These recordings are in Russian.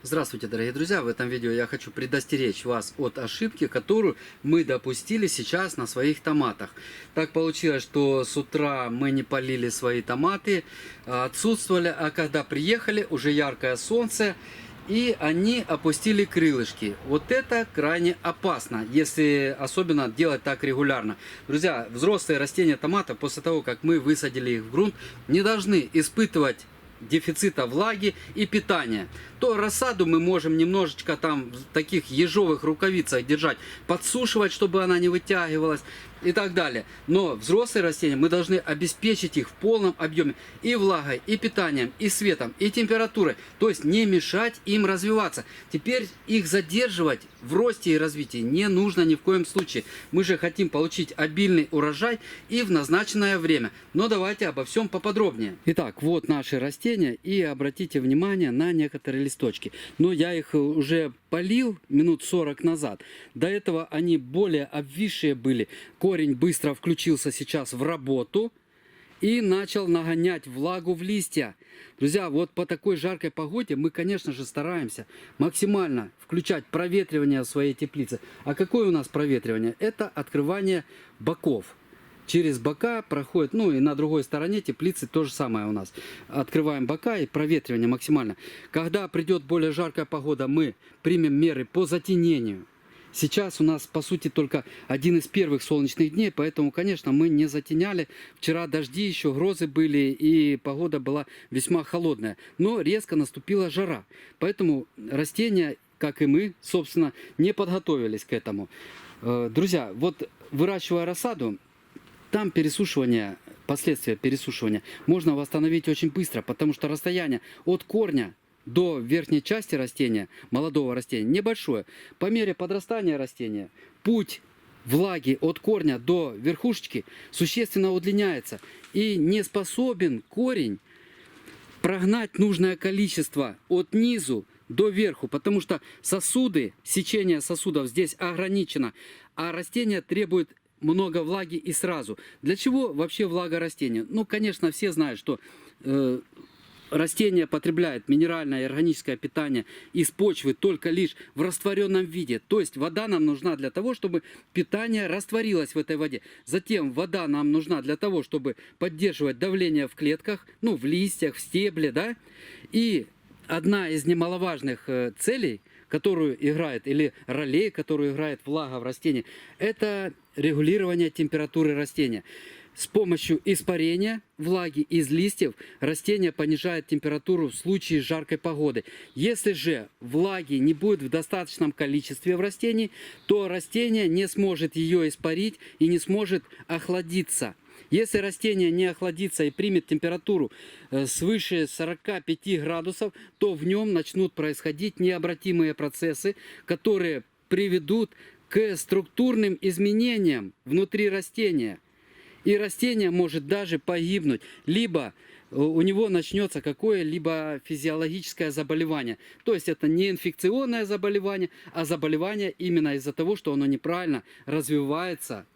Здравствуйте, дорогие друзья! В этом видео я хочу предостеречь вас от ошибки, которую мы допустили сейчас на своих томатах. Так получилось, что с утра мы не полили свои томаты, отсутствовали, а когда приехали, уже яркое солнце, и они опустили крылышки. Вот это крайне опасно, если особенно делать так регулярно. Друзья, взрослые растения томата, после того, как мы высадили их в грунт, не должны испытывать дефицита влаги и питания. То рассаду мы можем немножечко там в таких ежовых рукавицах держать, подсушивать, чтобы она не вытягивалась и так далее. Но взрослые растения мы должны обеспечить их в полном объеме и влагой, и питанием, и светом, и температурой. То есть не мешать им развиваться. Теперь их задерживать в росте и развитии не нужно ни в коем случае. Мы же хотим получить обильный урожай и в назначенное время. Но давайте обо всем поподробнее. Итак, вот наши растения, и обратите внимание на некоторые листочки. Но я их уже полил минут 40 назад. До этого они более обвисшие были. Корень быстро включился сейчас в работу и начал нагонять влагу в листья. Друзья, вот по такой жаркой погоде мы, конечно же, стараемся максимально включать проветривание в своей теплице. А какое у нас проветривание? Это открывание боков. Через бока проходит, ну и на другой стороне теплицы то же самое у нас. Открываем бока и проветривание максимально. Когда придет более жаркая погода, мы примем меры по затенению. Сейчас у нас, по сути, только один из первых солнечных дней, поэтому, конечно, мы не затеняли. Вчера дожди, еще грозы были, и погода была весьма холодная. Но резко наступила жара. Поэтому растения, как и мы, собственно, не подготовились к этому. Друзья, вот выращивая рассаду, там пересушивание, последствия пересушивания можно восстановить очень быстро, потому что расстояние от корня до верхней части растения, молодого растения, небольшое. По мере подрастания растения путь влаги от корня до верхушечки существенно удлиняется. И не способен корень прогнать нужное количество от низу до верху, потому что сосуды, сечение сосудов здесь ограничено, а растение требует много влаги и сразу. Для чего вообще влага растения? Ну, конечно, все знают, что растение потребляет минеральное и органическое питание из почвы только лишь в растворенном виде. То есть вода нам нужна для того, чтобы питание растворилось в этой воде. Затем вода нам нужна для того, чтобы поддерживать давление в клетках, ну, в листьях, в стебле, да. И одна из немаловажных целей, которую играет, или ролей, которую играет влага в растении, это регулирование температуры растения. С помощью испарения влаги из листьев растение понижает температуру в случае жаркой погоды. Если же влаги не будет в достаточном количестве в растении, то растение не сможет ее испарить и не сможет охладиться. Если растение не охладится и примет температуру свыше 45 градусов, то в нем начнут происходить необратимые процессы, которые приведут к структурным изменениям внутри растения. И растение может даже погибнуть, либо у него начнется какое-либо физиологическое заболевание. То есть это не инфекционное заболевание, а заболевание именно из-за того, что оно неправильно развивается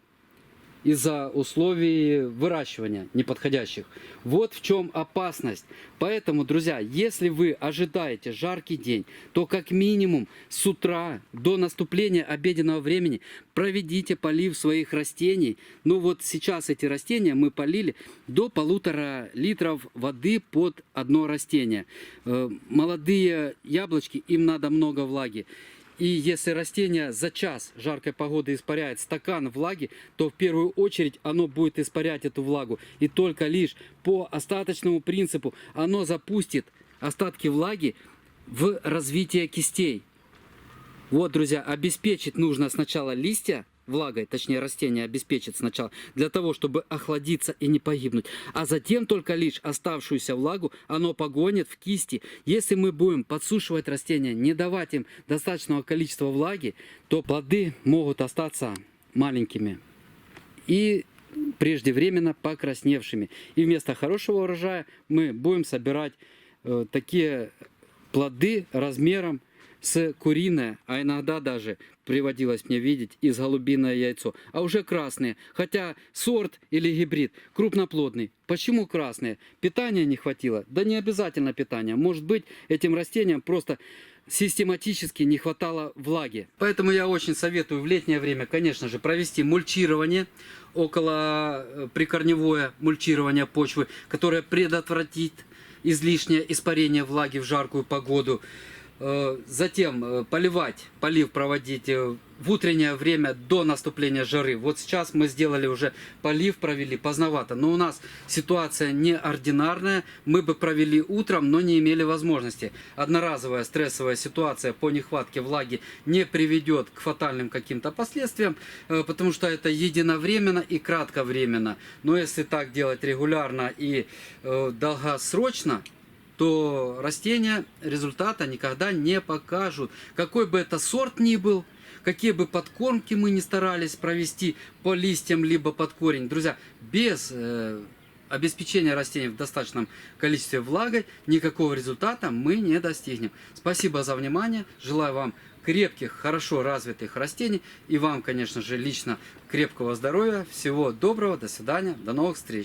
из-за условий выращивания неподходящих. Вот в чем опасность. Поэтому, друзья, если вы ожидаете жаркий день, то как минимум с утра до наступления обеденного времени проведите полив своих растений. Ну вот сейчас эти растения мы полили до 1,5 литров воды под одно растение. Молодые яблочки, им надо много влаги. И если растение за час жаркой погоды испаряет стакан влаги, то в первую очередь оно будет испарять эту влагу. И только лишь по остаточному принципу оно запустит остатки влаги в развитие кистей. Вот, друзья, обеспечить нужно сначала листья влагой, точнее растение обеспечит сначала, для того, чтобы охладиться и не погибнуть. А затем только лишь оставшуюся влагу оно погонит в кисти. Если мы будем подсушивать растения, не давать им достаточного количества влаги, то плоды могут остаться маленькими и преждевременно покрасневшими. И вместо хорошего урожая мы будем собирать такие плоды размером с куриное, а иногда даже приводилось мне видеть из голубиное яйцо, а уже красные, хотя сорт или гибрид крупноплодный. Почему красные? Питания не хватило? Да не обязательно питания. Может быть, этим растениям просто систематически не хватало влаги. Поэтому я очень советую в летнее время, конечно же, провести мульчирование, около прикорневое мульчирование почвы, которое предотвратит излишнее испарение влаги в жаркую погоду. Затем полив проводить в утреннее время до наступления жары. Вот сейчас мы сделали уже полив, провели поздновато, но у нас ситуация неординарная. Мы бы провели утром, но не имели возможности. Одноразовая стрессовая ситуация по нехватке влаги не приведет к фатальным каким-то последствиям, потому что это единовременно и кратковременно. Но если так делать регулярно и долгосрочно, то растения результата никогда не покажут. Какой бы это сорт ни был, какие бы подкормки мы ни старались провести по листьям, либо под корень. Друзья, без обеспечения растений в достаточном количестве влагой никакого результата мы не достигнем. Спасибо за внимание. Желаю вам крепких, хорошо развитых растений. И вам, конечно же, лично крепкого здоровья. Всего доброго. До свидания. До новых встреч.